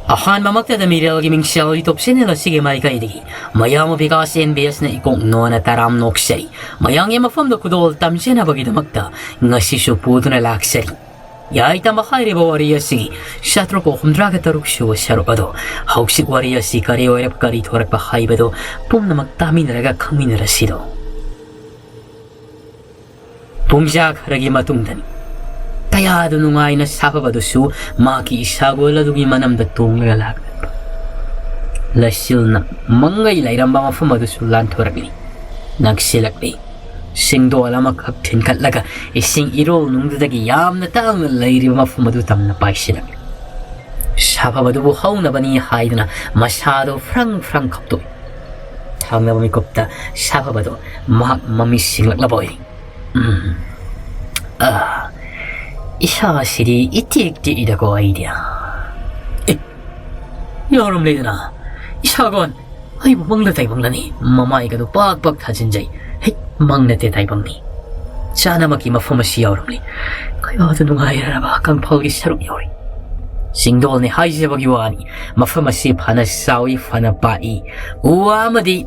ꯑꯍꯥꯟꯕꯃꯛꯇꯗ ꯃꯤꯔꯦꯜꯒꯤ ꯃꯤꯡꯁꯦꯜ YouTube ꯑꯁꯤꯒꯤ ꯃꯥꯏꯀꯩꯗꯒꯤ ꯃꯌꯥꯝ ꯕꯤꯀꯥꯁ NBSꯅ ꯏꯀꯣꯛꯅꯣꯅ ꯇꯔꯥꯝ ꯅꯣꯛꯆꯔꯤ ꯃꯌꯥꯝꯒꯤ ꯃꯐꯝꯗ ꯈꯨꯗꯣꯜ ꯇꯝꯖꯅꯕꯒꯤꯗꯃꯛꯇ ꯉꯁꯤꯁꯨ ꯄꯨꯗꯨꯅ ꯂꯥꯛꯆꯔꯤ ꯌꯥꯏꯇꯝꯕ ꯍꯥꯏꯔꯤꯕ ꯋꯥꯔꯤ ꯑꯁꯤꯒꯤ 763 ꯁꯨꯕ ꯁꯔꯨꯛ ꯑꯗꯣ ꯍꯧꯖꯤꯛ ꯋꯥꯔꯤ ꯑꯁꯤ ꯀꯔꯤ ꯑꯣꯏꯔꯛ ꯀꯔꯤ ꯊꯣꯔꯛꯄ ꯍꯥꯏꯕꯗꯣ ꯄꯨꯝꯅꯃꯛ ꯇꯥꯃꯤꯟꯅꯔꯒ ꯈꯪꯃꯤꯟꯅꯔꯁꯤꯗꯣ ꯄꯨꯡꯖꯥ ꯈꯔꯒꯤ ꯃꯇꯨꯡꯗꯅꯤ ꯀꯌꯥꯗ ꯅꯨꯡꯉꯥꯏꯅ ꯁꯥꯐꯕꯗꯨꯁꯨ ꯃꯥꯒꯤ ꯏꯁꯥꯒꯣꯜ ꯑꯗꯨꯒꯤ ꯃꯅꯝꯗ ꯇꯣꯡꯂꯒ ꯂꯥꯛꯂꯛꯄ ꯂꯩꯆꯤꯜꯅ ꯃꯪꯒꯩ ꯂꯩꯔꯝꯕ ꯃꯐꯝ ꯑꯗꯨꯁꯨ ꯂꯥꯟꯊꯣꯔꯛꯂꯤ ꯅꯛꯁꯤꯜꯂꯛꯂꯤ ꯁꯤꯡꯗꯣꯜ ꯑꯃꯈꯛ ꯊꯤꯟꯈꯠꯂꯒ ꯏꯁꯤꯡ ꯏꯔꯣꯜ ꯅꯨꯡꯗꯨꯗꯒꯤ ꯌꯥꯝꯅ ꯇꯥꯡꯅ ꯂꯩꯔꯤꯕ ꯃꯐꯝ ꯑꯗꯨ ꯇꯝꯅ ꯄꯥꯏꯁꯤꯜꯂꯛꯂꯤ ꯁꯥꯐꯕꯗꯨꯕꯨ ꯍꯧꯅꯕꯅꯤ ꯍꯥꯏꯗꯨꯅ ꯃꯁꯥꯗꯣ ꯐ꯭ꯔꯪ ꯐ꯭ꯔꯪ ꯈꯞꯇꯣꯛꯏ ꯊꯪꯅꯕ ꯃꯤꯀꯨꯞꯇ ꯁꯥꯐꯕꯗꯣ ꯃꯍꯥꯛ ꯃꯃꯤ ꯁꯤꯡꯂꯛꯂꯕ ꯑꯣꯏꯔꯤ 이샤시리 이띠익띠이다고 아이디야. 여름레이드나 이샤건 아이고 먹는 다이방라니 마마이가도 빡빡 타진자이 헤이 막내때 다이방니 짜나마기 마포마시 여름리 그야도 누가이라봐 강파기 사룩 여리 싱도니 하이제버기 와니 마포마시 파나 싸우이 파나 빠이 우아마디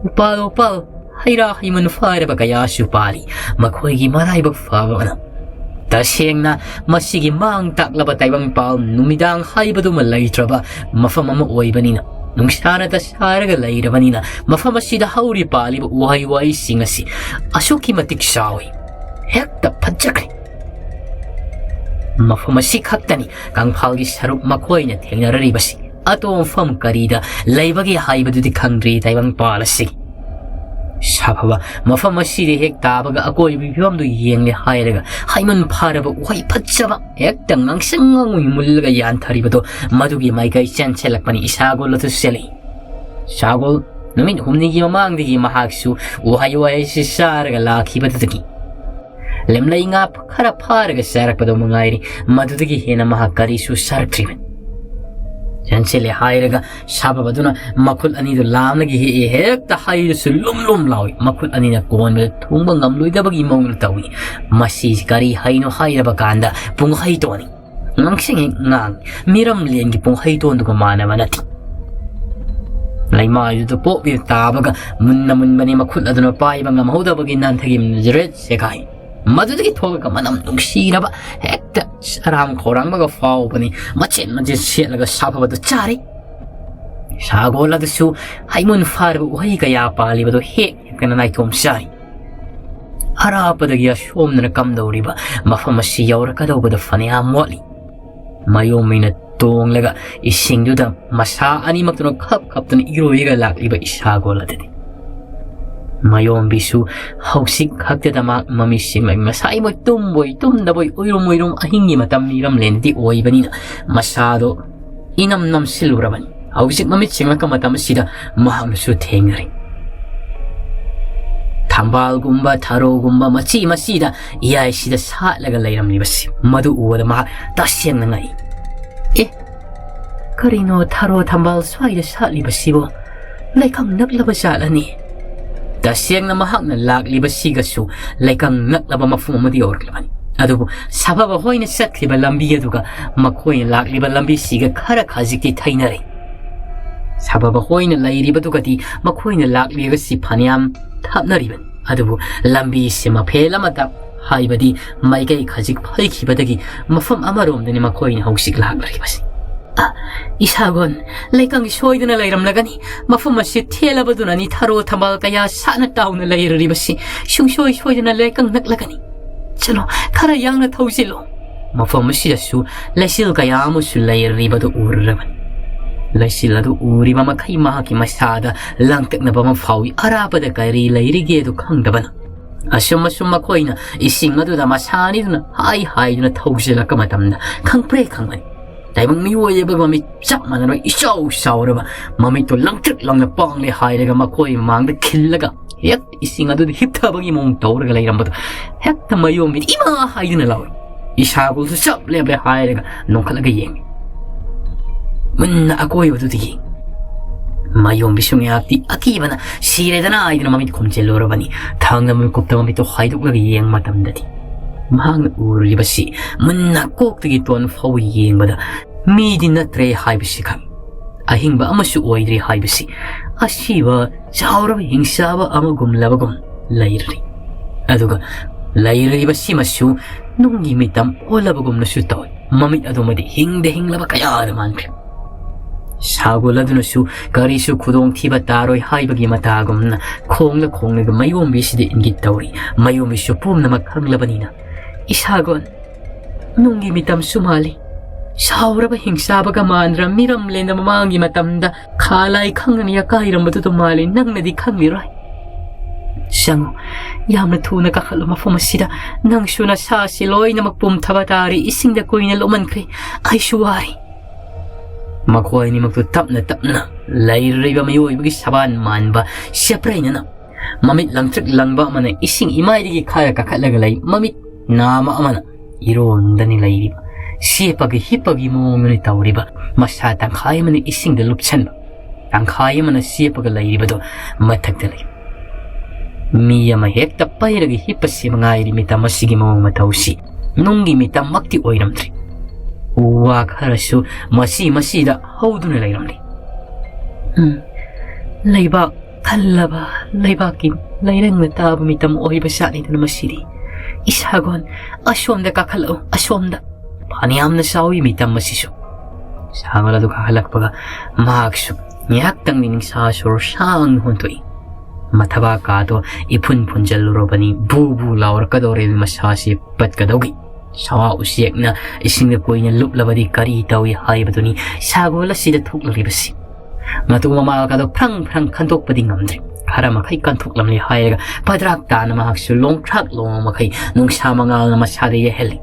우빠우 하이라 하이문 파이라바 가야슈 빠리 마코이기 마라이박 파바나 तसेंगना मसीगी मांग ताकलबा ताइबंग पाल नुमिदांग हाइबदुमा लैत्रबा मफम अमा ओइबनिना नुंगसाना तसारगा लैरबनिना मफम असिदा हौरि पालिबा उहाई वाई सिंग असि असुकी मतिक सावि हेक्ता फज्जख्रे मफम असि खक्तनि कांगफालगी सरुक मखोइना थेंगनररिबसि अतोमफम करीदा लैबगी हाइबदुदि खंग्री ताइबंग पाल असि साफबा मफम असिदे हेक ताबगा अकोइबि फिवमदु येंगले हायरगा हाइमन फारबा उहाई फज्जबा हेक्ता ngang मुल्लगा यानथरिबदो मदुगी माइकाई चेंचेलकपनि इसागोलतु सेलि सागोल नुमिन हुमनिगी ममांगदिगी महाक्सु उहाई वाई सि सारगा लाखिबदुदगी लेमलाई nga खरा फारगा सारकपदो मंगाइरि मदुदगी हेना महाकरिसु सारक्त्रिबन चेंचेले हायरगा साबबदुना मखुल अनिदु लामनगी हेक्ता हाइरुसु लुम लावी मखुल अनिना कोनबे Thumba ngamluidabagi mawngna tawi masi kari haino hairaba kanda pung haitoni ngangsingi ngang miram liengi pung haiton duga manaba nati laimai du po bi tabaga munbani makhul aduna paiba ngamhodabagi nanthagi mjret sekai मदुदगी थोगा मनम नुंगसीरबा हेक्ता सराम खोरांगबगा फावबनी मचेन मजे सेलगा साफबदु चारे सागोलदसु हाइमुन फारबु उहाई कया पालिबदु हेक हेकना नाइथोम सारी अरापदगी असोमनना कमदौरिबा मफम असि यौरकदौबदा फनियाम वाली मायोमिना तोंगलगा इसिंगदुदा मसा अनिमक्तुना खपतुना इरोइगा लाक्लिबा इसागोलददि Mayombina hausik khakdama mami simai masai moi tumboi oirum ahingi matam miram lendi oibanina masado inam nam silurabani hausik mami singlaka matam sida mahangsu thengari thambal gumba tharo gumba machi masida iyai sida satlaga leiramni basi madu uwada ma tasengna ngai karino tharo thambal swaida satli basibo laikam naklaba salani तसेंगना महाकना लाक्लिबा सिगसु लाइकांग नक्लबा मफुम अमदि ओरक्लबनि अदुबु साबबा होइना सत्खिबा लंबी अदुगा मखोइना लाक्लिबा लंबी सिगा खरा खाजिकि थैनरे साबबा होइना लैरिबदुगति मखोइना लाक्लिगा सि फनियाम थापनरिबन अदुबु लंबी सिमा फेलमता हाइबदि माइकै खाजिक फैखिबदगि मफम अमरोमदनि मखोइना हौसिक लाक्लरिबसि इसागोन लेकांग सोइदना लैरमलगनि मफम असि थेलबदुनानि थारो थंबाल कया साना टाउना लैररिबसि सुंसोइ सोइदना लेकांग नक्लगनि चलो खरा यांगना थौसिलो मफम असिदसु लैसिल कया अमुसु लैररिबदु उररबन लैसिल अदु उरिबा मखै महाकि मसादा लांगतक्नबा मफावी अरापदा करी लैरिगेदु खंगदबन असुम मखोइना इसिंग अदुदा मसानिदुना हाइदुना थौसिलका मतमदा खंगप्रे खंगबनि ताइबंग मियोयबा ममि चप मनरो इसाउ साउरबा ममि तो लंगट्रिक लंगना पांगले हाइरगा मखोइ मांगदा खिल्लगा हेक इसिंग अदु हिपथाबगी मोंग तौरगा लैरमबद हेक्ता मयोमि इमा हाइदुना लाव इसागुलसु चप लेबले हाइरगा नोखलगा येंग मुन्ना अकोइबदुदि मयोमि सुंयाति अकीबना सिरेदना आइदुना ममि खोमचेलोरबनी थांगना ममि कुप्ता ममि तो हाइदुकलगा Young मतमदति mahang uribasi munna kokdagi ton faw yengbada มีดินนัตเรหายไปสิครับหิงบะอามาสุอวยรีหายไปสิชีวะชาวเราหิงสาบะอามากุมลาบกุมไลรีดูก็ไลรีบะสิมาสุนุ่งยิมิตามโอลาบกุมนัสุตอยมามิดอดูมาดิหิงเดหิงลาบะกายาดมันครีชาวกุลาดูนัสุการิสุขุดงที่บะตารอยหายบะกิมาตากุมนะคงละก็ไม่ยอมวิสิเดอินกิตตาวรีไม่ยอมวิสุปุ่มนะมักขังลาบนีนะชาวกุนนุ่งยิมิตามสุมาลีชาวเราไปหิงสาบกมานรำมิรำเลนดำมังกิมาตำดาขาลายขังนี่ยากายรำบัตุตมาลีนั่งนาดีขังลิไรช่างยามนัทูนักขัลมาฟมาสิดานั่งชูนัชาสิลอยนมักปุ่มทับตารีอิสิงดะกุยนลมันครีไอชูวารีมักวายนี่มักตุตับนะไลรีบะไม่ยุ่ยบกิสบานมันบะเสียปรายนะมามิดลังทริกลังบะมันอิสิงอิมายดิกิขายกักลักไลมามิดน้ำมันอิโรนดันิไลรีบsiapagi hipagi mongni tawriba masa tangkhai mani ising de lupchan tangkhai mana siapaga lairiba do mathakta lai miya ma hekta pairagi hipasi mangai rimita masigi mong matausi nungi mita makti oiramtri wa kharasu masi da hauduna lairamli laiba khallaba laibakin lairang na tabu mitam oiba sani tan masiri isagon ashomda kakhalau ashomda Paniyam na sawi mitam masiso. Sama la kahalak paga maaksu niyak tang nining sasur sang huntui. Mataba kato ipun punjal robani bubu lawar kadore masasi pat kadogi. Sawa usiyak na ising na koy niya luplabadi kari tawi hay batuni sagola sida Thungluriba si. Matumama kato prang kantok pading amdri. Kara makay kantok lamli hayaga padrak ta na mahaksu long trak long makay nung samangal na masari heli.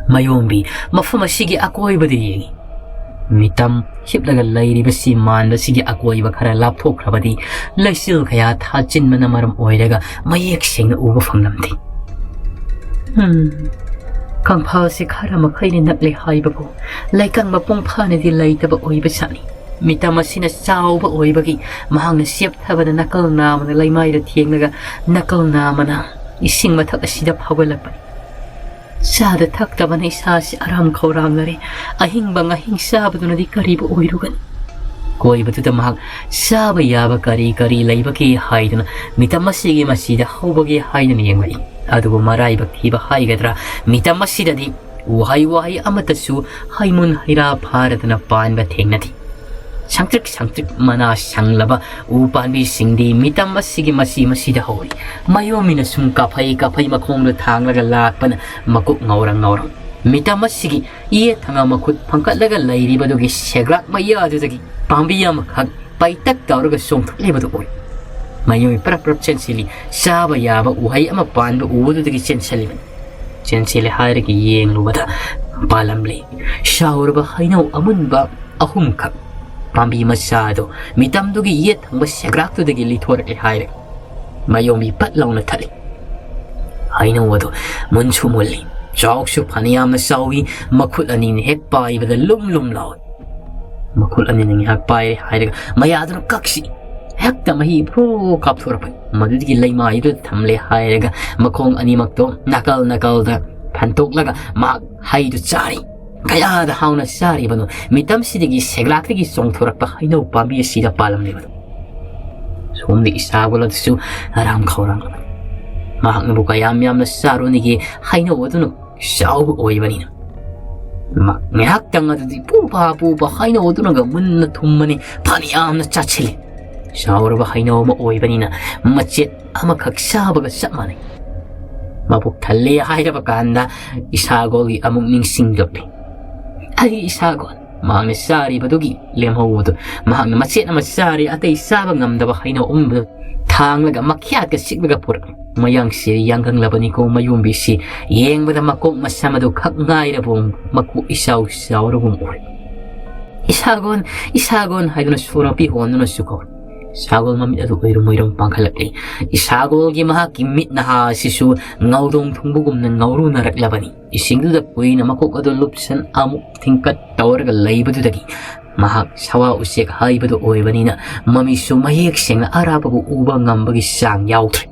Mayombi Mafam asigi akoy ba di mitam hiplaga lairiba si man sige akoy ba khara lapthok khrabadi laisil khaya thachin mana maram oiraga mayek seng uba phanglamdi kangphal se khara makhai ni nakle haiba bo laikang mapong phane di laitaba oiba sani mitam asina chawba oiba gi mahang siap thabada nakal namana laimai da thiengnaga nakal namana ising mathak asida phawalapa Sada takta banay sasi aram kauram lari ahing bang ahing sabado na di karibo oirugan. Koy ba tuta mahag saba yaba kari laiba ki haidana mitamasigi masida hubagi haidana niyang mai. Adugo Maraibak tiba haigadra mitamasida di wahay amatasu haymun hayra paradana pan ba tengnati. Sangtrik mana sanglaba upan bi singdi mitam masigi masida hori Mayombina sum kapai makong lo thang laga lakpan makuk ngaurang mitam masigi iye thanga makut phangkat laga lairiba dogi segrak maya adudagi pambiya makhak paitak tawraga songthliba do oi Mayomi prap chensili saba yaba uhay ama pan ba ududagi chensili hairagi yeng lubada palamli shawrba hainaw amunba ahum khak Pambi masado mitam dugi yet hangba segrak to dagi litor e haire Mayomi patlaw na tali hainaw wado munchu mulli chawkshu paniyam na sawi makul anin hekpai bada lum law makul anin hekpai haire mayado na kaksi hekta mahi pro kapthurapan madudigi laima idu thamle haire makong animak to nakal da phantok laga mak haidu chari Kaya da hauna sari bano mitam sidigi seglak digi songthorak pa hainaw pambi sida palam ni bano Somdi isagula su aram khawrang mahak na bukayam na saro nigi hainaw aduno shaw oy banina ngak tanga di pupa hainaw aduno ga mun na thummani paniyam na chachili shawra ba hainaw ma oy banina machet ama khaksa baga samani mabuk thalle haira ba kanda isagoli amung ningsing dopi Ay isagon mahang sari badugi lemhawdo mahang machet na masari atay sabang ngamdaba hainaw umdo thang laga makyat ka siglaga pur mayang siri yanggang labani ko Mayombi si yeng bada makok masamado khak ngai ra bong maku isaw ra bong uri isagon haiduna sura pi hon na sukor sagol mamit adu moirong pangkhalak isagol gi maha kimit na ha sisu ngaurong thungbugum na ngauru na raklabani isingdu da pui na makok adu lupsan amuk thingkat tawrga laibadu dagi mahak sawa usek haibadu oibani na mami su mayek seng na arabagu uba ngambagi sang yautri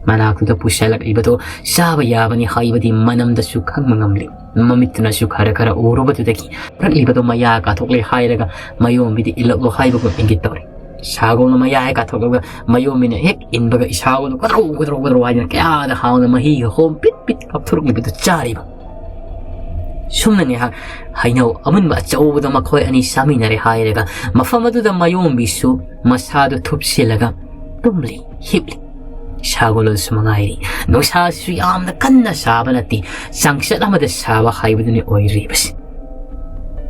Manaktuda pusalaklibato saba yabani haibadi manamdasu khangmangamli mamittunasu khara khara urubadudagi praglibato maya ka thokle hairaga mayombidi ilaklo haibago ingittori sagolna maya ka thokga mayombina hek inbaga isagolna kadro wajna kya hauna mahi hom pit kapthurglibato chariba sumnani ha hainau amunba chawbada makhoi ani saminare hairaga mafamaduda mayombisu masado thupsilaga tumli hibli Shagolol sumangairi no sa suyam na kanna sabanati sangsat amada sawa haibuduni oiribas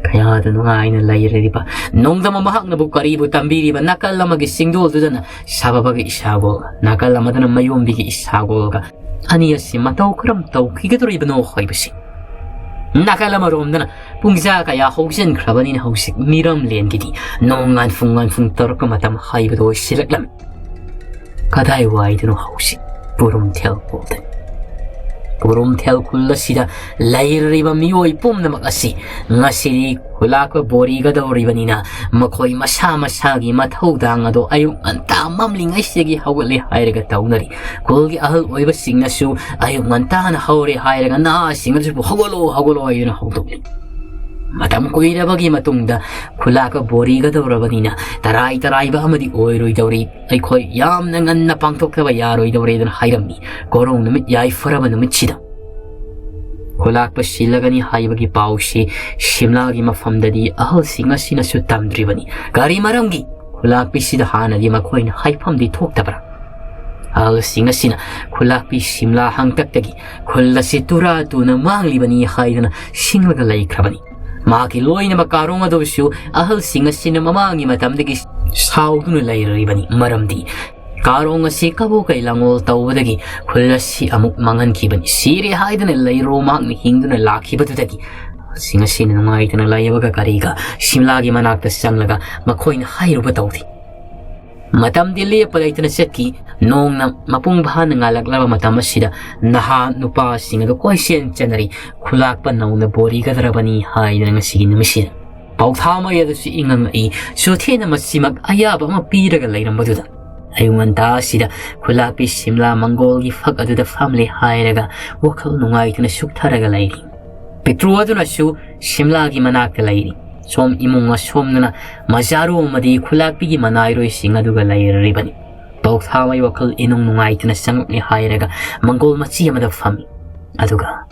kaya da no ay na layre ba nong da mamahak na bukaribu tambiri ba nakala magisingdol dudana sababagi isagol nakala madana mayombigi isagol ga aniya si mataw kram taw kigadori ba no haibasi nakala marom dana pungza kaya hogsen krabani na hogsik miram len gidi nongan fung torka matam haibudo silaklam Kadai waidano hausi Burumtel golden Burumtel kulasida Lairiba mioi pumna makasi Ngasiri kulaka boriga dauribanina Makoi masama sagi mathaudang ado ayung anta mamling aisigi hawali hairaga taunari Kulgi ahal oiba singnasu ayung anta na hauri hairaga na singnasu hagolo ayuna haudokli Matam kuirabagi matungda kulaka boriga daurabanina tarai ba amadi oiroi dauri aikoi yamna nganna pangtokaba yaroi dauri dan hairami gorong namit yai faraba namit chida kulak pa silagani haibagi paushi shimlagi mafamdadi ahal singa sina su tamdribani gari maramgi kulak pi sida hanadi makoi na haipamdi thoktabara ahal singa sina kulak pi shimla hangtaktagi kullasi turatu na manglibani haidana singlaga laikrabani Maki loina makarong adosyo ahal singa sina mamangi matamdagi sauduna lairibani maramdi karong asi kabo kailangol tawdagi kulasi amuk mangan kibani siri haidana lairo magni hingduna lakibadudagi singa sina nangaitana layabaga kariga simlagi manakta sanglaga makoina hairuba tawdi Matam dili palaitana setki nong na mapung bahan ngalaglaba matam asida naha nupa singa do koi sen chanari kulak pa na bori gadrabani haidana ngasigi namisida pauthama yada si ingang ai so thena masimag ayaba mapiraga lairambadudha ayunganta sida kulak pi simla mangol gi fak aduda family hairaga wakal nungaitana suktharaga lairi petru aduna su simla gi manakta lairi Som imunga somnana majaru madi khulakpigi manairoi singaduga lairibani pauthawai wakal inung nungaitna sangni hairaga mangol machi amada fami aduga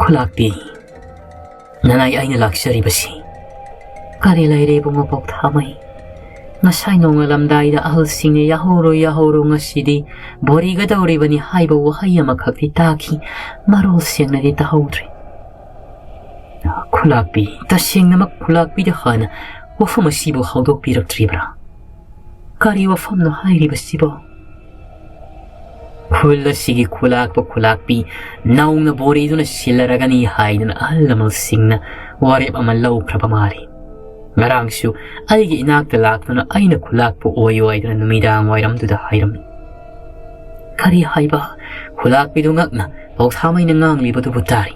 khulakpi nanai aina laksari basi kari laire bunga pauthawai ngasai nonga lamdaida ahal singe yahoro ngasidi boriga dauribani haiba wahai amakhakti taki marol sengnadi tahaudri Kulakpi, tasing namak kulakpi da khana, wafam asibu haudok pirak tribra. Kari wafam no hairi basibo. Kula sige kulakpi, naung na bori do na silaragani haidan alamal singna, warip amalaw krapamari. Ngarang su, ay giinak talak na ay na kulakpo oy na numida ang wairam do da hairam. Kari haiba, kulakpi do ngak na, pagthamay na ngang libo do butari.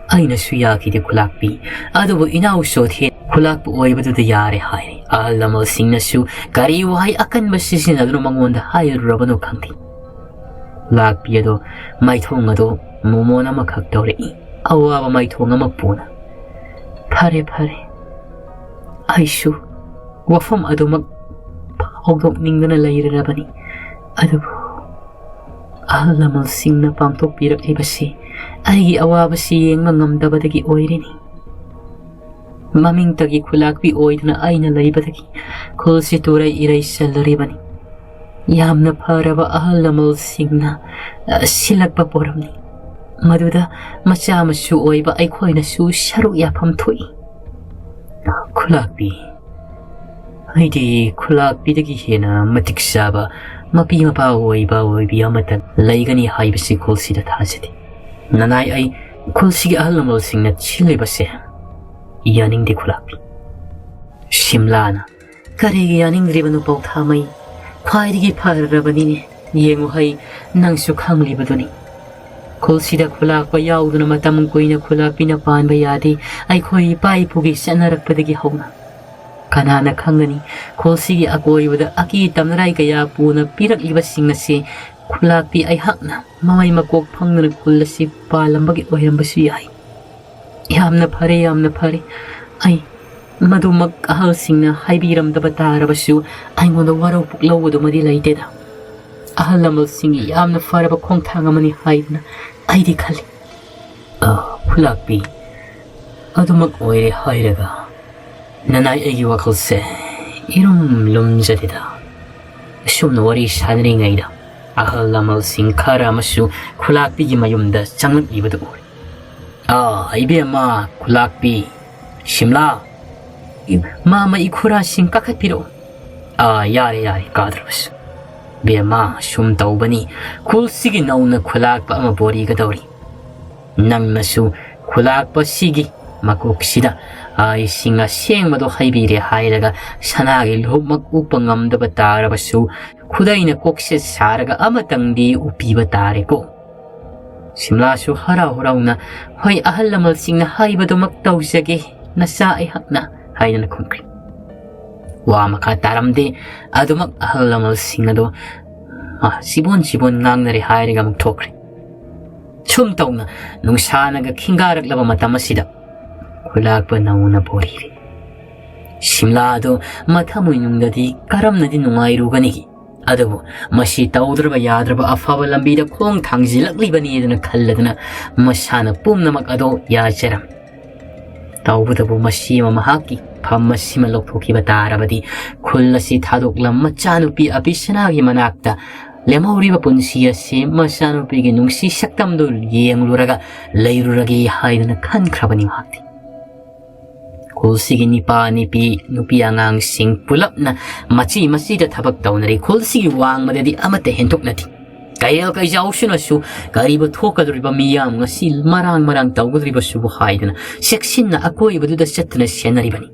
Aina suyaki de kulakpi adubo inaw sothe kulakpu oibadu de yare hairi alamal singna su kari wahai akan basisin adro mangonda hai rabano khangti kulakpi ado maithong ado momona makhak tore awaba maithong amapuna phare aishu wafam ado mag hogdok ningdana lairabani adubo alamal singna pangtok pirak ibasi Aigi awabasi yung mangamdabadagi oirini. Maming tagi kulakpi oidna ay na laibadagi. Kul si turay iray sa laribani. Yam na paraba ahalamal singna silag paporamni. Maduda masama su oiba ay koy na su sharu yapam tuy. Kulakpi. Ay di kulakpi dagi hina matiksaba. Mapi mapa oiba oibi amatan. Laigani haibasi kul si datasiti. Nanay ay kulsigi ahalamal singna chili base yaning di kulakpi Shimlana karigi yaning ribanu pauthamay khairigi pharabadini yengu hay nang sukhang libaduni kulsida kulakpa yauduna matam koina kulakpi na panba yadi ay khoi pai pugi sanarakpadagi hauna kanana khangani kulsigi akoy wada aki tamnaray kaya puna pirak libasing na si Khulakpi aihakna mamay makok phangna khul asi palambagi oirambasi yai. Yamna phare ai madumag ahalsingna haibiramdaba tarabasu aingonda waraw puklawdu madi laiteda. Ahal lamalsingi yamna faraba khongthang amani haidna aidi khali. Khulakpi adumag oire hairaga nanai agi wakhalse irum lumjadida. Sumna wari sanringaida ahal lamalsing khara masu khulakpi gi mayumda changlibadu uri. Ibema khulakpi Shimla Mama ikura sing kakapiro. Yare kadrabas. Bema shum taubani kul sigi nauna khulak pa ama bori gadawri. Nang nasu khulak pa sigi makuk sida ay singa siyeng mado haibire hairaga sanagi lhub makupangam da batarabasu khudai na kokse saraga amatangdi upi batare ko. Simla su haraw na hoy ahal lamal sing na haibado magtawsage nasa ay hakna hay na nakunkri. Wa makataramde adumak ahal lamal sing na do sibon ngang na rihay nga magtokri. Chumtaw na nung sana ga kingarag laba matamasida kulag pa nauna poriri. Simla do matamoy nung dadi karam na din nung ayruganigi. Adabu masi tawdraba yadraba afaba lambida kong thangzilakliba niyadana khalladana masana pumna magado yajaram. Tawbudabu masi mamahaki pamasi malokhokiba tarabadi kullasi thadoklam machanupi apisanagi manakta lemawriba punsiya se masanupi nungsi saktamdo yengluraga layruragi haidana khankrabani mahakti. Kulsigi nipa nipi nupi angang sing pulap na machi masida tabak daw na rin kulsigi wang madadi amate hentok nati. Kaya kay jausyo na su kariba thokadriba miyam nga sil marang tawgadriba su buhay na seksin na ako iba duda set na siya na ribani.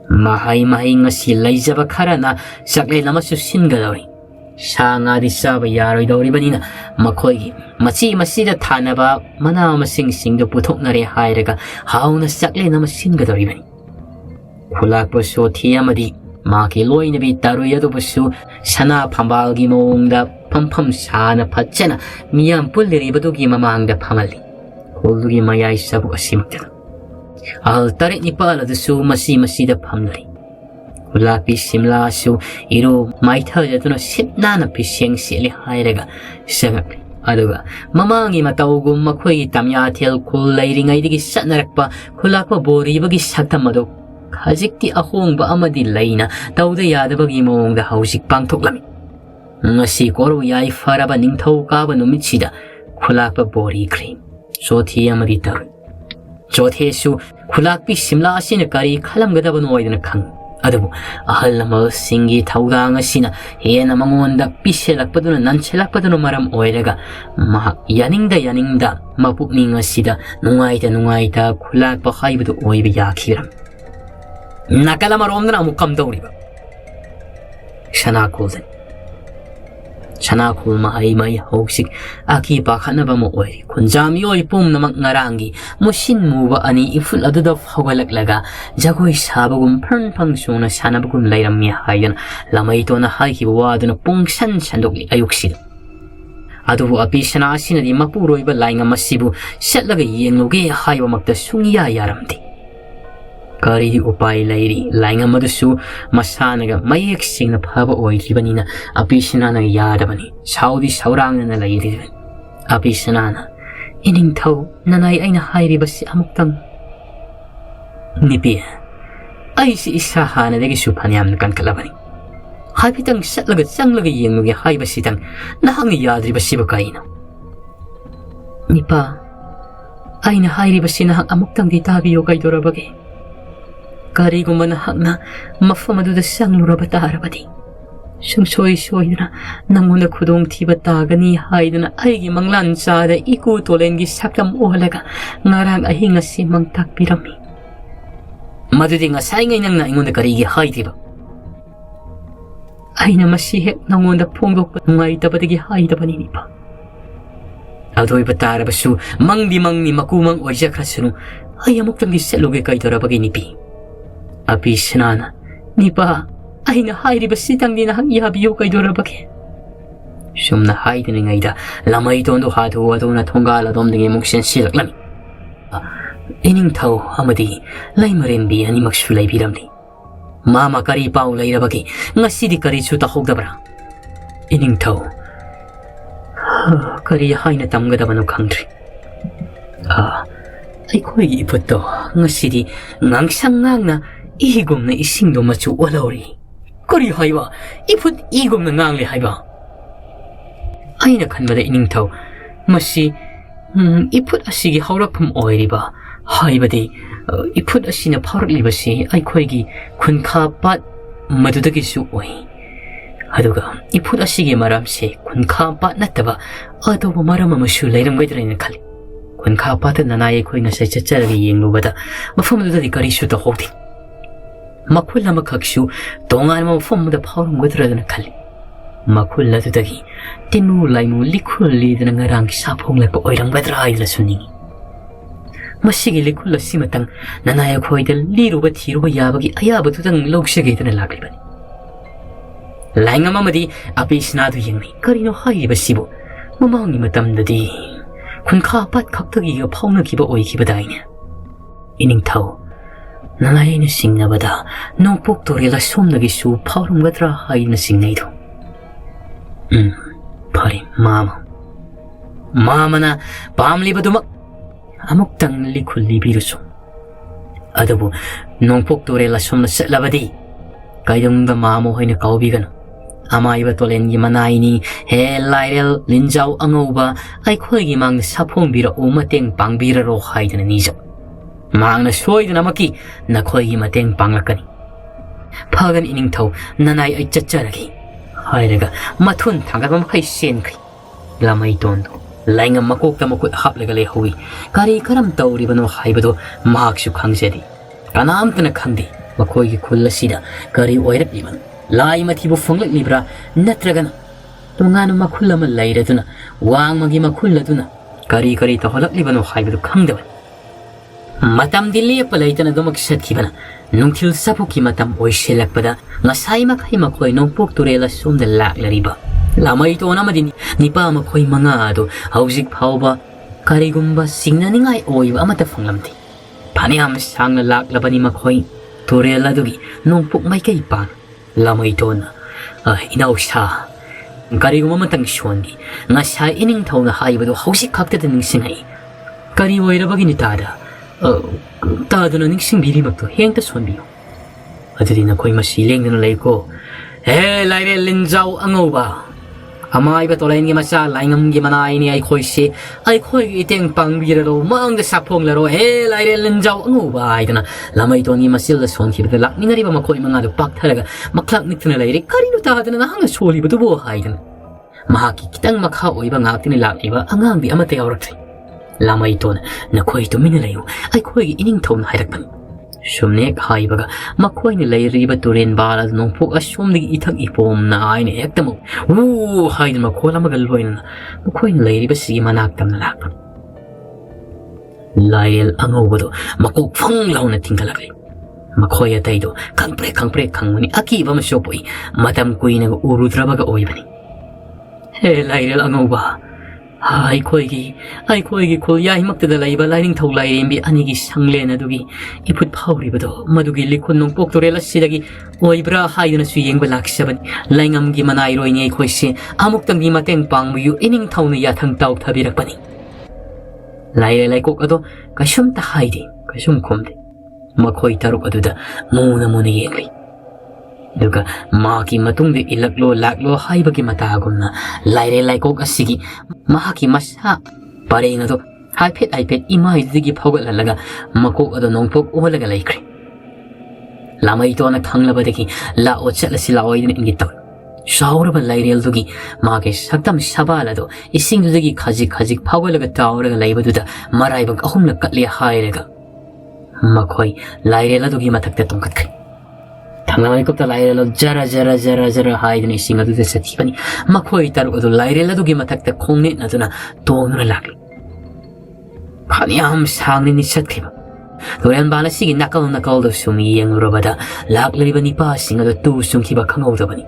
Mahay nga silay zaba kara na saklay na masusin ga daw rin. Siya nga di saba yaroy daw ribani na makoy machi masida tanaba mana masing do putok na rin hayraga haw na saklay na masin ga daw ribani. Kulak po so tiyamadi makiloy na bitaroy ato po so sana pambalgi mongda pampam sana patsana miyam puliri badugi mamangda pamali. Kulugi mayay sabu asimagdala. Al tarik ni pala do so masida pamlari. Kulapi simla su iro maithaja tuno sipna na piseng sili hayraga sangakli. Aduga mamangi matawgum makoy tamyatel kullayringay digi sanarakpa kulakpa bori bagi saktamado kajikti ahongba amadi layna tawda yadabagi mongda hausik pangtoklami. Ngasi koro yay faraba ningthaw kaba numitsida kulakpa bori cream. Sothi amadi taru. Jothe su kulakpi simla asina kari khalam gadabano oidana khang. Adabu ahal lamal singi tawgang asina hena mangonda piselakpaduna nanchelakpaduna maram oiraga mahak yaningda mapukning asida nungaita kulakpa haibadu oiba yakiram. Nakalamaromna na mukam dawriba. Sanakhul may hausik akiba kanaba mo oiri kunjami oy pum na ngarangi musin mo ba ani iful adudaf hawalaklaga jagoy sabagum pang na sanabagum layram miya hayan lamay ito na hakiwado na pungsan sandokli ayuksida. Adubu api sanasina di mapuro iba lay nga masibu satlaga yenloge haywa magda sungya yaramdi. Kari di upay layri lay nga madusu masanaga mayeksing na paba oy libanina api sanana yadabani saudi saurang na layri diban. Api sanana ining taw nanay ay nahayri ba si amuktang nipi ay si isaha na dagi supanyam na kan kalabani. Hapitang satlaga sanglaga yenloge hay ba sitang nahangi yadri ba si bakayina. Nipa ay nahayri ba si nahang amuktang di toubiyu kay dorabagi. Kari ko manahak na Mafam aduda Thungluriba tarabadi. Siyang soy na nanguna kudong tibataga ni hay na ay gimanglan sada ikutulen gisakam olaga ngarang ahinga si mang takpirami. Madudi nga saingay nang naingon na karigi hay diba? Ay na masihip nanguna pungdok ngay tabadigi hay diba ninipa? Adoy bataraba su mang di makumang oja kasano ay amok tang giseloge kay tarabagi nipi. Api sanana, nipa, ay nahayri ba sitang dinahang ihabiyo kay dorabagi? Sumna haidiningayda lamaytondu hatu aduna thongal adomgi muksen silaklam ining thau amadi laimarin bi ani maksu laibiramni mama kari pau lairabagi ngasidi kari chu tahogdabra ining thau kari haina tamgadabanu khangdri aikoi iputto ngasidi ngangsangngangna igumna isingdo machu olauri kari haiba iput igumna ngangli haiba aina khanbada ining thau masi iput asigi haurakphum oiriba haibadi iput asina pharakliba aikoigi khunkha pat madudagi su oi aduga iput asigi maram se khunkha pat nataba atoba maram amasu leiramgaidrina khali khunkha pat nanai khoi ngasai chacharagi yenglubada mafamdudadi kari su ta hodi makhul namakhakshu tongan mafamda phauramgadradana khali makhul ladudagi tinu laimu likhul lidana ngarang saphong lakpa oiramgadra aila suningi masigi likhul asimatang nanaya khoidal liruba thiruba yabagi ayabadudang loksagedana laklibani laingamamadi apisnadu yengni karino haiba sibu mamangi matamdadi khunkha pat khaktagi ga phauna kiba oikibadaina ining thau nanayna singnabada nongpok torela somnagi su phauramgadra haina singnaido Pari Mamana Pamli Baduma Amuktang Likul Libirusu Adabu Nongpok Torela Sumna Setlabadi Kaidung the Mamo in a Kaubigan Amaiba Tolen Yimanaini He Lyrel Linjau Angoba I Koigi Mang Sapong Bira Umateng Pangbira Ro Hide and Nizo Mang the Soy the Namaki Nakoigi Mateng Panglakani Pagan Ining Tau Nanai Chacharaki Hairaga mathun thangam khai sen khai lamai ton laingam makok ta makut haplega le hui kari karam tawri bano haibado mahak su khangjedi kanam tana khandi makoi gi khullasida kari oirak liman lai mathi bu fonglak libra natragan tungana makhullama lairaduna wang magi makhuladuna kari ta holak libano haibado khangda matam dilli palaitana domak satkibana nungthil sapuki matam oiselakpada ngasai makai makoi nongpok turela sumda laklariba lamai to namadin nipa makoi manga ado haujik phauba karigumba singnaningai oiba amata phanglamti phaniam sangna laklabani makoi turela dugi nongpok maikai pa lamai to na inausa karigumba matang shongi ngasai ining thawna haibado haujik khakta ningsingai kari oirabagi ni tada तादुना निक्सिंग बिरिमक्तो हेंगता सोनबियो अदुदि नखोइ मसि लेंगदना लैको हे लाइरे लिंजाउ अंगौबा अमाइबा तोलाइनगि मसा लाइंगमगि मनाइनि आइखोइसे आइखोइगि इतेंग पांगबिरलो मांगदा साफोंगलरो हे लाइरे लिंजाउ अंगौबा आइदना लामाइतोंगि मसिलदा सोनखिबदा लाकमिनारिबा मखोइ मंगादो पाक्थरगा मख्लाक निक्तना लैरे करिनो तादना नांगा सोलिबदुबो हाइदना महाकि कितंग मखा ओइबा ngaktiनि lakniba angambi amate yaurakthri lamai ton nakhoi to minalayu ai khoi gi ining thon hairakpan sumne khaibaga makhoi ni leiriba turen bala nongpok asum digi ithak ipom na aine ektamu u haid makhola magal loina makhoi ni leiriba si manak tamna lak lail angobodo makok phang launa tingkalakli makhoi atai do khangpre khangmani akiba ma sopoi matam kuina urudrabaga oibani he lail angoba ai khoigi khol yai makta da laiba lining thau lai embi anigi sangle na dugi iput phauri bado madugi likhon nong pok torela sidagi oibra haidana su yengba laksaban laingam gi manai roi ngai khoise amuk tang gi mateng pangmu yu ining thau na ya thang tau thabirak pani lai kok ado kasum ta haidi kasum khomde makhoi taruk adu da muna yengli Duga maki matung de ilaklo laklo haibagi matagumna laire laikok asigi mahaki masa pareng ado haipet imai digi phawgalalaga makok ado nongpok olaga laikri lamai to na thanglabadagi la ochalasi la oidin ingita shauraba lairel dugi mage sakdam sabala do ising digi khaji phawgalaga tawraga laibaduda Maraibak ahumna katli hairega makhoi lairela dugi mathakta tongkatkai Thanglai kopta lairela jara haidni singa du desatibani makhoi taru adu lairela dugi mathakta khongni naduna tongra lakli phaniam sangni ni satkhiba Loren bala sigi nakal do sumi yengrobada lakli bani pa singa do tu sungkhiba khangau dabani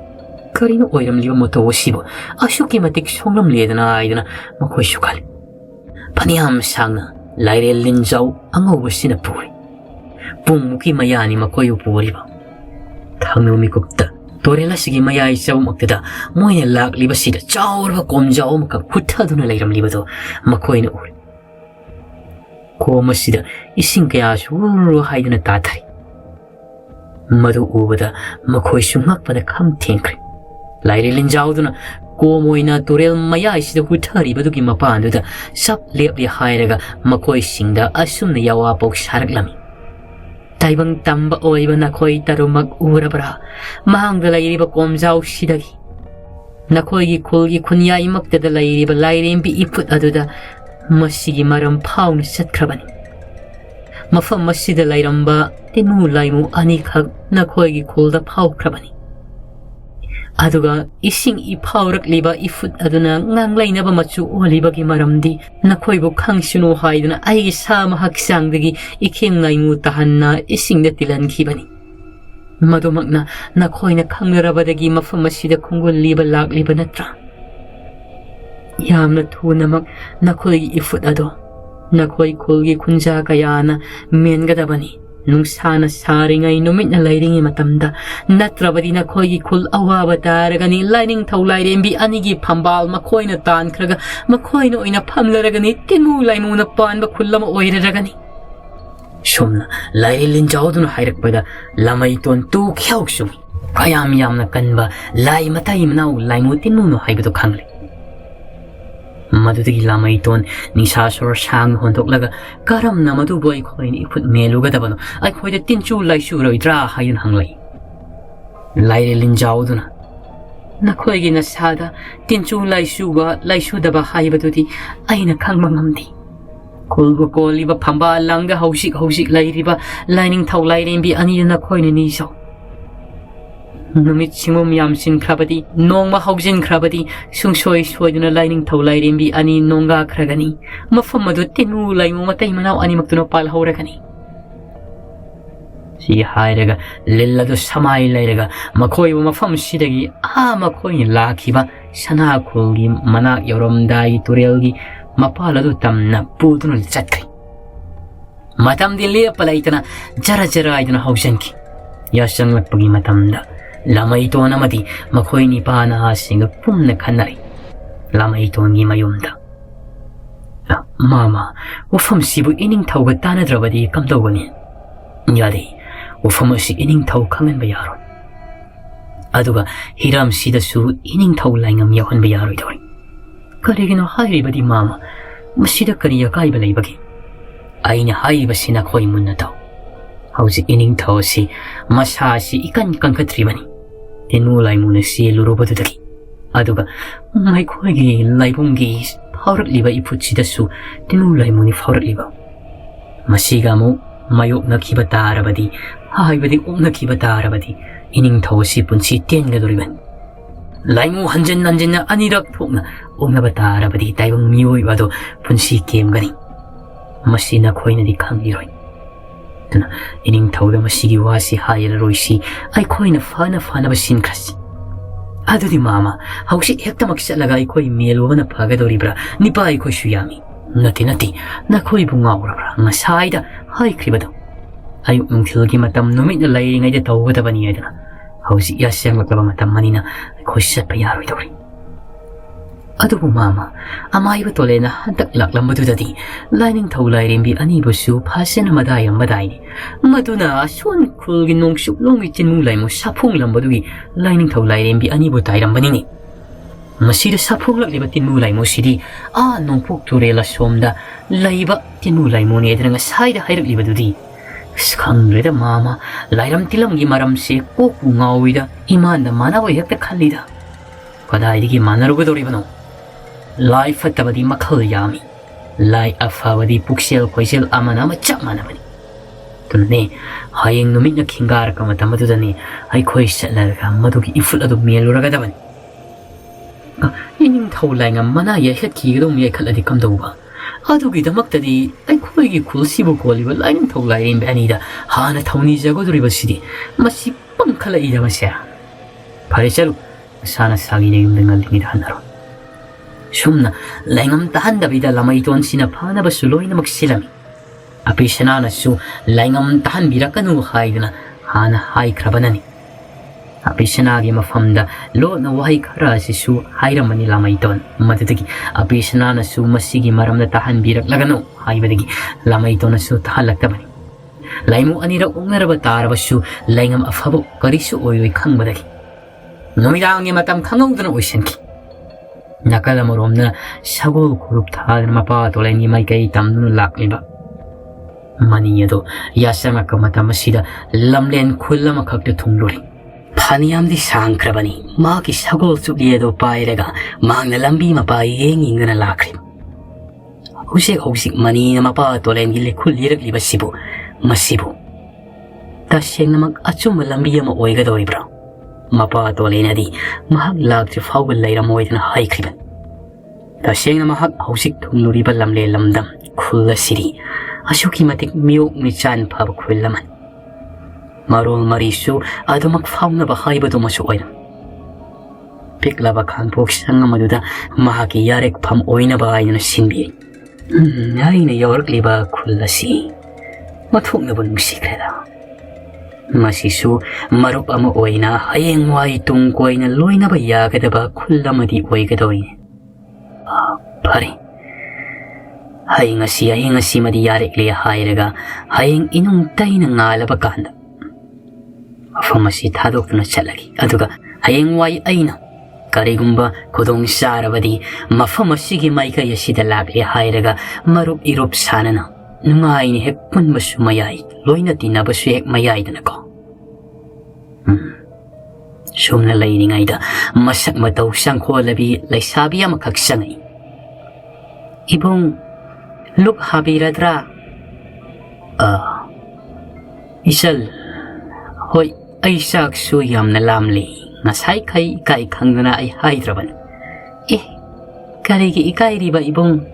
Karino oiramliba moto asibu asuki matik songlam ledana aidana makhoi sukali. Paniyam sangna laire linjau angau sina puri. Pumuki mayani makhoi upuriba. Thangnomi kupta torela sigi mayai saw maktada moina lakliba sida chawrba komjau maka huthaduna leiramliba do makhoi na uri. Koma sida ising kaya suru haidana tathari. Madu ubada makhoi sungakpada kham thengkri. Laire linjauduna komoina torel mayai sida huthari badugi mapanduda sap lepli hairaga makhoi singda asumna yawa pok saraklami. Taibang tamba oiba nakhoi tarumak urabra mahangda lairiba komjau sidagi. Nakhoi gi khulgi khunyai maktada lairiba lairembi iput aduda masigi maram phaun satkrabani. Mafam masida lairamba tinu laimu anikhak nakhoi gi khulda phaukrabani. Aduga ising ipaurak liba ifut aduna nganglainaba machu olibagi maramdi nakhoibu khangsunu haiduna aigi sama haksangdagi ikheng laimu tahanna isingda tilankhibani. Madumakna nakhoina khanglarabadagi mafam asida khungul liba lakliba natra. Yamna thunamak nakhoigi ifut ado nakhoi khulgi khunja kayana mengadabani. Nungsana saringai numitna lairingi matamda natrabadi nakhoigi khul awaba taragani lining thaulairembi anigi phambal makhoina tankhraga makhoina oina phamlaragani tinu laimuna panba khullama oiraragani. Somna lairi linjauduna hairakpada lamaiton tu khyauk kayam yamna kanba lai matai manau laimu tinu no haibadu khangli. Madudagi lamaiton nisasor sang hontoklaga karam na madu boy khoin ikut meluga dabano ai khoida tinchu laisu roidra hayin hanglai. Laire linjauduna nakhoigi na sada tinchu laisu daba haibadudi aina khangma ngamdi. Kulgo koliba phamba langa hausik lairiba lining thau lairembi ani na khoina ni so. Numit singum yamsin krabadi nongma haujin krabadi sungsoi soiduna lining thau lairembi ani nonga khragani mafam madu tinu laimu matai manau ani maktuna pal hauragani. Si hairaga lilladu samai lairaga makhoi mafam sidagi makhoi lakhiba Sanakhulgi manak yoromdai turelgi mapaladu tamna pudunul chatkri. Matam di lepalaitana jara aiduna haujanki. Yasang lakpagi matamda lamaiton amadi makhoi ni pana singa pumna khanari. Lamaiton gi mayumda. Mama, wafam sibu ining thauga tanadrabadi kamdawani. Yadi, wafam si ining thau khangan bayaro. Aduga hiram sidasu ining thau laingam yahan bayaro idori. Karigino hairibadi mama, masida kariya kaiba laibagi. Aina haiba sinakhoi munna tau. Hausi ining thau si masasi ikan katribani. Tinu laimuna si lurubadudagi. Aduga mai khoigi laibungi phaurak liba iput sidasu tinu laimuni phaurak liba. Masigamu mayok nakhiba tarabadi haibadi nakhiba tarabadi ining thau si punsi tenga doriban. Laimu hanjan nanjana anirak thokna ongnaba tarabadi taibang mioi bado punsi kemgani. Masina khoina di khangiroi. Ining thauda masigi wasi hayala roisi ai khoina fana basin krasi. Adudi mama hausi hekta maksalaga ai khoi melwana phagadoribra nipa ai khoi suyami. Nati na khoi bunga urabra ngasaida hai kribado. Ai ungthilgi matam numit na lairingai da tawgadabani aidana. Hausi yasyang laklaba matam manina khoi satpa yaroi dori. Adubu mama amaiba tolena hantak laklambadudadi lining thau lairembi anibusu phasena madayam badaini maduna Sanakhulgi nongsuk longi chinmu laimu saphung lambadugi lining thau lairembi anibu tairambanini. Masida saphung lakliba tinmu laimu sidi nongpok turela somda laiba tinmu laimu ne edranga saida hairakliba Skangreda mama lairam tilamgi maramse koku ngawida imanda manawa hekta khallida. Kadaidigi manarugadoribano. Lai fatabadi makhal yami. Lai afawadi puksel khoisel amanama chap manabani. Tunne hayeng numit na kingar ka matamadudani ai khoi satlarga madugi iful adu meluragadabani. Ining thaulai ngam mana ya hetki gadom ya khaladi kamdauba. Adugi damaktadi ai khoigi khulsibu koliba lining thaulai rembe anida hana thauni jagoduriba sidi masi pangkhala ida masya. Phare chalu sana sagina yung nangalingidahan na ron. Sumna, laingam tahan dabida lamay ito ang sinapana ba suloy na magsilami. Api siya na su, laingam tahan birakanu hay na hana hay krabanani. Api siya na mafamda, lo na wahay kara si su hay raman ni lamay ito. Matutagi, api siya na su masigi maram na tahan birak lagano, hay badagi, lamay ito na su tahan lagtabani. Laimu anira ungaraba taraba su, laingam afabo, karisu oyoy kang badagi. Numidang yung matam kangaw na oisenki. Nakalamorom na sagol kurup tahan mapatolay ni may kaitam nun lakliba. Maniya do, yasa nga kamatamasida lamlen kulla makagda tungluri. Paniyam di sangkrabani, maki sagol subliya do pairaga, mang na lambi mapayengin na lakrib. Husik mani na mapatolay ni likulirag liba sibu, masibu. Tasyeng na mag-atsum malambiya maoy ga do ibra. Mapatolay na di, mahaglag si fawal layra mo ito na haikriban. Tasyeng na mahag hausik Thungluriba lamle lamdam, kulla siri, asyuki matik miyok ni chan pabakwil laman. Marol marisu, ado magfaw na bahay ba dumasuoy na. Pikla ba kanpok siyang nga maduda, mahakiyarek pamoy na bahay na sinbiri. Ay na york liba kulla si, matuk na ba ng sikreda. Masisu, marup ama oy na hayeng way tungkoy na loy na baya kada ba kulla madi oy kadoy. Pare, hayeng asi madi yarik liya hayraga, hayeng inong tay na ngala baganda. Mafamasi tadok na chalagi, aduga hayeng way ay na. Karigumba kodong sarabadi, mafamasigi may kaya si dalag liya hayraga, marup irup sana na. Nungay ni hekpun masumayay, loy na tinabasu hek mayay na nako. Sum na lay ni ngay da, masak mataw siyang ko labi lay sabi ang makagsangay. Ibong, look habiradra. Isal, hoy, ay sak suyam na lamli, nasay kay kang na ay hydraban. Karigi ikay riba ibong,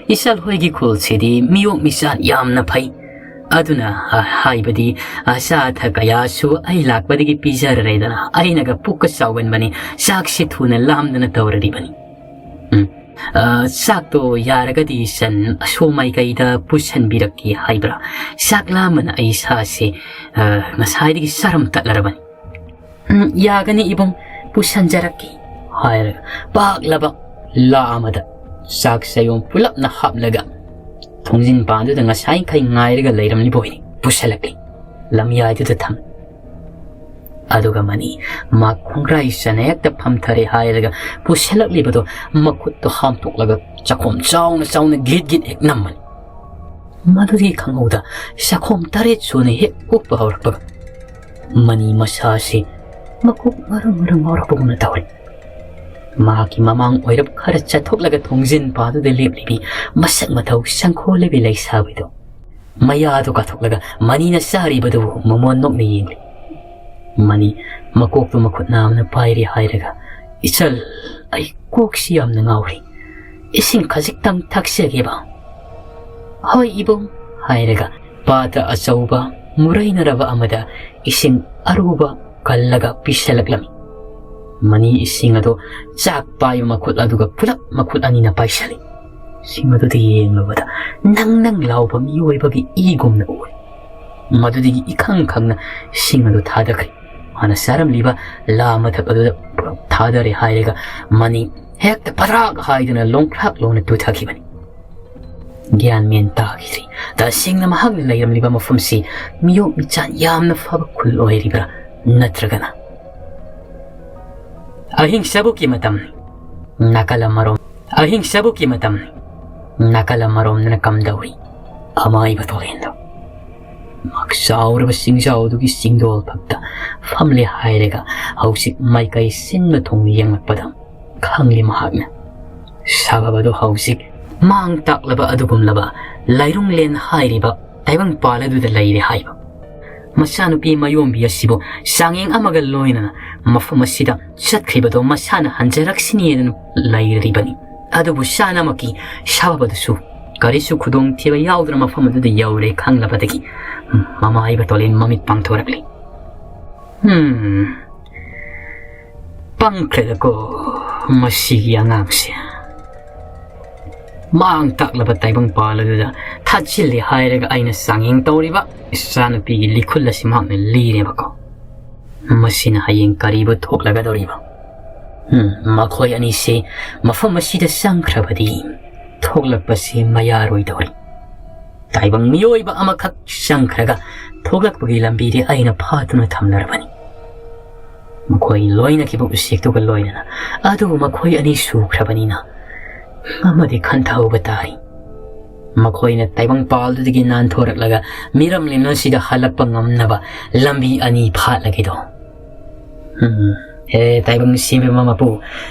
isal hoy gikul sidi miyok misan yam na pay. Aduna haibadi asa thakaya su ay lakbadi ki pizza redana ay nagapukasawan bani saksi thuna lam na tawradi bani. Sakto yaragadi san asumay kaida pusan biraki haibra saklaman ay sasi nasaydi ki saram tatlaraban. Yagani ibong pusan jaraki hayra paglabak laamada saksayong pulap na haplaga. Thongzin pandu da ngasay kay ngayraga layram ni boy pusalakli lamyay da tham aduga mani makungray sanek da phamthare hayraga pusalakli bado makut to hamtuk laga chakom chaw na git ek namman maduri khangauda sakhom tare chune he ukpa hawrpa mani masasi makuk marang hawrpa na tawri Maki mamang oirap kara chathok laga thongzin padu de leplibi masak mathaw sangkho lebi lai sabido maya do kathok laga mani na sari badu momon nok ni yingli mani makok to makut nam na pairi hairaga ichal ai kok siam na ngawri ising khajik tam thakse ge ba hoi ibong hairaga pata achauba murai na raba amada ising aruba kallaga pisalaglami Mani isingado chak payo makut aduga pulak makut ani na paisali. Singado di yeng lobada nang laupa miyoy bagi igom na uwi. Madudi ikang na singado tadakri. Ana saram liba la matak aduda tadari hayga mani hek ta parak hayda na longklak lo na tutakibani. Gyan menta kiri da sing na mahag layam liba mafumsi miyo michan yam na fabakul oy ribra natragana. Ahing sabuki matam nakalamarom na nakamdawi amay batolendo magsaur ba singsaw dugi singdol pagta family hayrega hausik may kay sin matong yang magpadam kangli mahagna sababado hausik maang taklaba adugum laba layrung len hayriba taybang pala duda layri hayba Masano pi Mayombina asibu sanging amagal loina mafamasida satkibado masana hanjarak siniyan layribani adubu sana maki shababado su karisu kudong tiba yaudra mafamadu de yaure kanglabadagi mama ibatolin mamit pangtorakli ปังเครดก็มาสิยังงักเสียมังตักละบัดไตบังปาละดูจ้ะถ้าจิลหายเลยก็ไอ้น่ะสังยิงตัวริบะสานุปีลิคุลละสิมังเนี่ยลีเนี่ยบะก็มาสินะหายิงการีบทุกละก็ตัวริบะมาคอยอันนี้สิมาฟังมาสิเดสังคราบดีทุกละปัสสิมายารวยตัวริไตบังมีโอยบะอามาคักสังคราก็ทุกละปกิลัมบีดีไอ้น่ะพาตุนะทำละระบันมาคอยลอยนะคิบุสิกตุกันลอยนะอาดูมาคอยอันนี้สูคราบันีนะมาดิขันท้าอุบตายมาคอยนะไต้บังปาลตุกินนันทอรักละกะมิรัมเลนนสิดาฮัลปังอัมนะบะลัมบีอันนี้พาละกิโดไต้บังสิเมมามาปู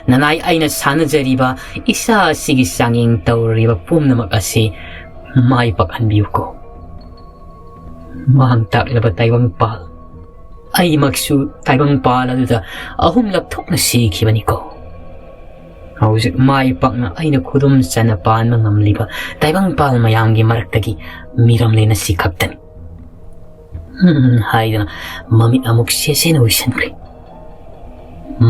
นันไอไอนะสานเจริบะอิสาสิกิสังยิงตาวริบะปุ่มนะมักอาศัยไม่ปักอันบิวโกมาหังตักละบะไต้บังปาลไอมักสูไต้บังปาลตุตาอาหุมลับทุกนะสิกิบันิโกเอาสิไม่ปักนะไอ้เนี่ยคุดมสันปานมังงำลิบะแต่บางปานมายังกิมารักตะกี้มีรำเลนสิขับตันหายนะมามีอามุกเสียเสนวิชันครี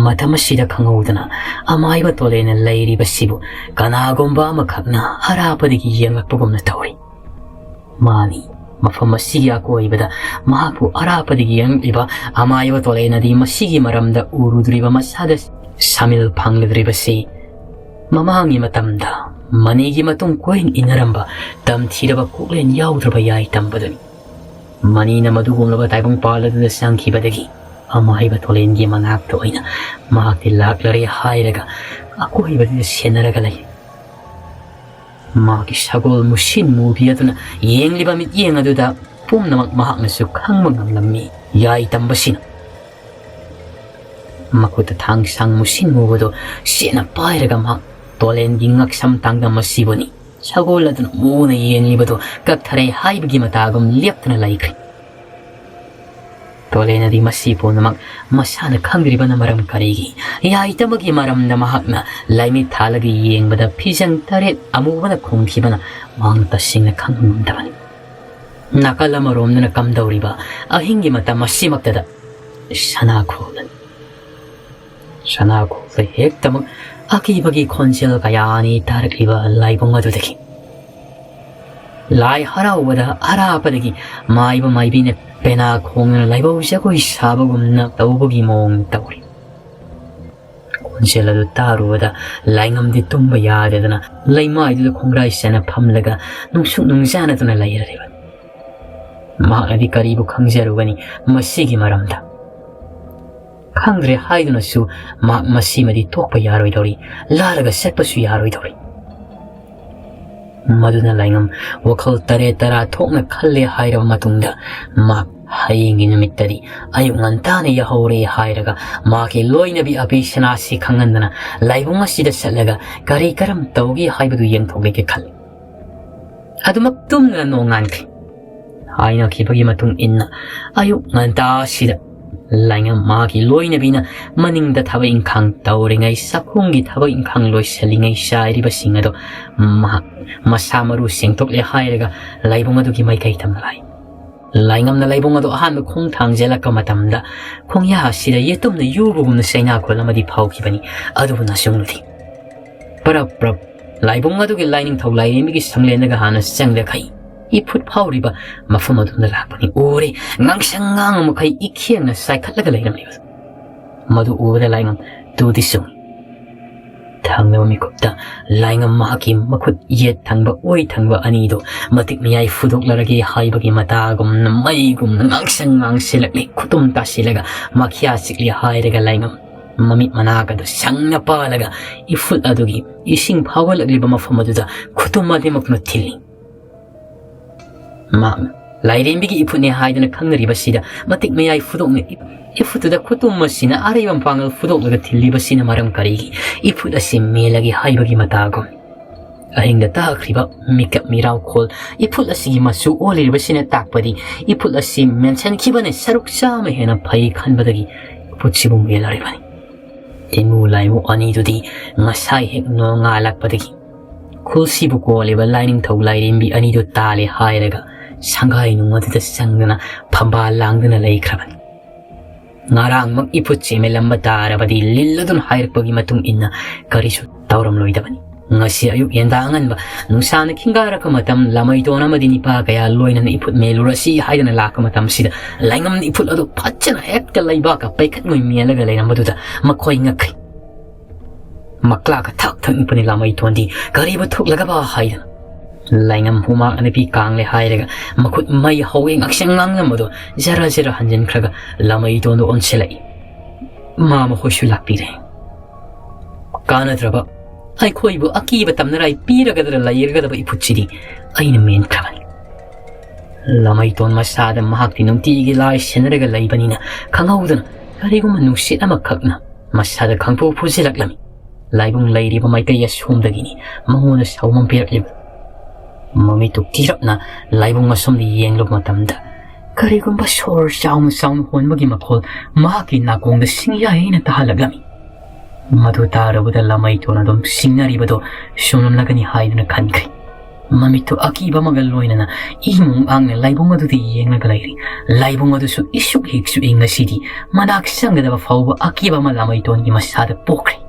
มาทำมาสิดาขังเอาดนะอามาอีบะตัวเลนไล่ริบสิบุกานากงบ้ามาขับนะฮาราปดิกิยังกักปุกมนะตอริมานี่มาฟังมาสิยาโกอีบะดามาปุฮาราปดิกิยังลิบะอามาอีบะตัวเลนดีมาสิกิมารัมดาอูรุดริบะมาซาดสามิลพังเลดริบสิMamang ima tamda, manigi matong koin inaramba, tam tiraba kuklen yaudra Yaitamba dani. Manina madugong laba taibang pala da sangkiba dagi. Amay ba tolen gi mangak to ina, makitilak lari hayraga, ako iba da senaraga lagi. Makisagol musin mubiya to na, yeng liba mit yeng adu da, pum na magmahak na sukhang mangamlami, Yaitamba sina. Makutatang sang musin mo do, sina payraga mahak. Tolen gingak samtang na masiboni. Sagolad na muna iyang libato kaktaray haibagi matagom liyak na laikri. Tolen na di masipo na masana kangriba na maram karigi. Yaitamagi maram na mahak na laimi talagi iyang bada pisang taret amuwa na tokhiba na mangtasing na kangundaman. Nakalamarom na nakamdaw riba ahingi mata masimak tada. Sanakhulgi hektamag akibagi konsel kayani tarakliba laibong adudaki. Lai harawada harapadagi maiba maibine pena kong na laibaw siya ko isabagum na taubagi mong tawri. Konsel adu taruwada laingam di tumbayada na laimay dito kong raisa na pamlaga nung sana ito na lairariba. Maadi karibu kang zarugani masigi maramda. Kangre haidu na su masima di tokpa yaroi dori, laraga setpa su yaroi dori. Maduna laingam wakal tare tara tok na kalle haira matungda hayingi namitari ayuk ngantane yahore hairaga ke loi na bi abishana si kangandana laibunga sida salaga kari karam tawgi haibadu yang toge ke kal. Adu maktum na no ngankri. Haina kibagi matung inna ayuk nganta sida. Laingam maki loi na bina maning da thaba ingkang tawringay sakhulgi thaba ingkang loi salingay shairi ba singado masamaru singtok le hairaga laibong adu ki mai kai tamlai. Laingam na laibong adu ahan mo kong tangjela ka matamda kong ya sida yetom na yubugum na sayna ko lamadi pauki bani adu na siyungluti. Prap laibong adu ki lining tawlay imigi sangle nagahana sangla kai. Iput pauriba Mafam adu na lakbani uri ngangsangang mo kay ikiang na saykatlaga lainam libat. Madu uwa da laingam tudisong. Tang na mamikopta laingam mahakim makut yet tangba oy tangba anido matik miyay fudok laragi haibagi matagom na maygum na ngangsangang silakli kutum ta silaga makiasikli hayraga laingam. Mamit managa do sang na palaga ifut adugi ising pawalagli ba Mafam adu da kutum madimak na tiling. Lairin bigi iput ni haida na kangnariba sida matik mayay fudok ni ifutu da kutum masina arayang pangal fudok laga tiliba sina maram karigi iput asim melagi haibagi matagom. Ahing da tahakriba mikap miraw kol iput asigi masu oliriba sina takpadi iput asim mensan kiba na saruk sama hena pai kanbadagi iput sibong melaribani. Tinulay mo anido di ngasay hek no ngalakpadagi. Kul sibu ko liba lining tawlay rin bi anido tali hayraga. Sangay nung adita sangana pambalang na laikraban. ngarangmak iputsi melamba tarabadi lilladun hairpagi matung inna karisu tauram loidabani ngasi ayuk yendangan ba nungsana kingara kamatam lamai tona madini pa kaya loina na iput melurasi haidana lakamatam sida laingam ni iput ado pachana ekta laiba ka paikat ngoi mialaga laina maduda makhoi ngakri makla ka thak ipani lamai tondi kariba thuk lagaba haidana laingam huma anapi kangle hairaga makut mai haweng aksang ngangna modo jara jara hanjan kraga lamai tondo onselai mama khoshu lakpire kana traba ai khoibu akiba tamnarai piragadra layirgadaba iputchidi aina men kramani lamai ton masada mahakti nungtigi lai senraga laibanina khangaudana kariguma nungsit amakhakna masada khangpu phujilaklami laibung lairiba maikaya sumdagini mangona saumam piraklib mami tuk tirapna laibung asomdi yenglok matamda karigumba sor saum honbagi makhol mahaki nakongda singya ina tahalaglami madu tarabuda lamai tona dom singnaribado sonamlagani haiduna khankri mami tu akiba magalloina imung angne laibung adu di yenglagalairi laibung adu su isuk hiksu ingna sidi manak sangadaba fauba akiba ma lamai ton gi masada pokri